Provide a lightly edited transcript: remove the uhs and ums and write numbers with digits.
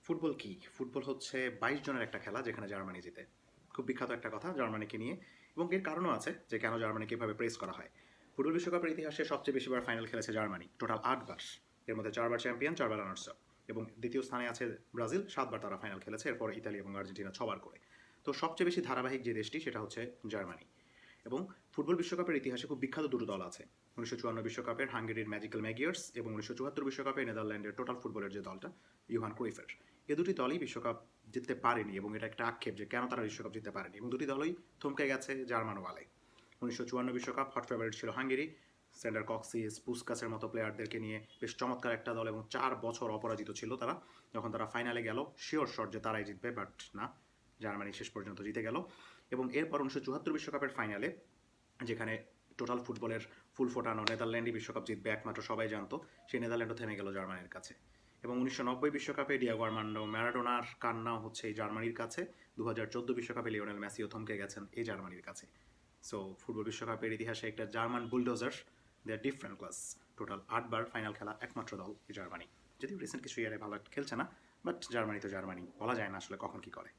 Football কি? Football হচ্ছে ২২ জনের একটা খেলা যেখানে জার্মানি জিতে। খুব বিখ্যাত একটা কথা জার্মানিকে নিয়ে এবং এর কারণও আছে যে কেন জার্মানিকে এভাবে প্রেস করা হয়। ফুটবল বিশ্বকাপের ইতিহাসে সবচেয়ে বেশিবার ফাইনাল খেলেছে জার্মানি। টোটাল ৮ বার। এর মধ্যে ৪ বার চ্যাম্পিয়ন, ৪ বার রানার্স আপ। এবং দ্বিতীয় স্থানে আছে ব্রাজিল, ৭ বার তারা ফাইনাল খেলেছে। এরপর ইতালি এবং আর্জেন্টিনা ৬ বার করে। তো সবচেয়ে বেশি ধারাবাহিক যে দেশটি সেটা হচ্ছে জার্মানি। এবং ফুটবল বিশ্বকাপের ইতিহাসে খুব বিখ্যাত দুটো দল আছে। ১৯৫৪ বিশ্বকাপের হাঙ্গেরির ম্যাজিক্যাল ম্যাগিয়ার্স এবং ১৯৭৪ বিশ্বকাপে নেদারল্যান্ডের টোটাল ফুটবলের যে দলটা ইউহান ক্রুইফের। এ দুটি দলই বিশ্বকাপ জিততে পারেনি এবং এটা একটা আক্ষেপ যে কেন তারা বিশ্বকাপ জিততে পারেনি এবং দুটি দলই থমকে গেছে জার্মান ওয়ালে। ১৯৫৪ বিশ্বকাপ হট ফেভারিট ছিল হাঙ্গেরি। সেন্ডার কক্সিস, পুস্কাসের মতো প্লেয়ারদেরকে নিয়ে বেশ চমৎকার একটা দল এবং ৪ বছর অপরাজিত ছিল তারা। যখন তারা ফাইনালে গেল শিওর শট যে তারাই জিতবে, বাট না, জার্মানি শেষ পর্যন্ত জিতে গেল। এবং এরপর ১৯৭৪ বিশ্বকাপের ফাইনালে, যেখানে টোটাল ফুটবলের ফুল ফোটানো নেদারল্যান্ডই বিশ্বকাপ জিতবে একমাত্র সবাই জানতো, সেই নেদারল্যান্ডও থেমে গেল জার্মানির কাছে। এবং ১৯৯০ বিশ্বকাপে ডিয়াগো আর্মান্ডো ম্যারাডোনার কান্নাও হচ্ছে এই জার্মানির কাছে। ২০১৪ বিশ্বকাপে লিওনেল মেসিও থমকে গেছেন এই জার্মানির কাছে। সো ফুটবল বিশ্বকাপের ইতিহাসে একটা জার্মান বুলডোজার, দে আর ডিফারেন্ট ক্লাস। টোটাল ৮ বার ফাইনাল খেলা একমাত্র দল এই জার্মানি। যদিও রিসেন্ট কিছু ইয়ারে ভালো খেলছে না, বাট জার্মানি তো জার্মানি, বলা যায় না আসলে কখন কি করে।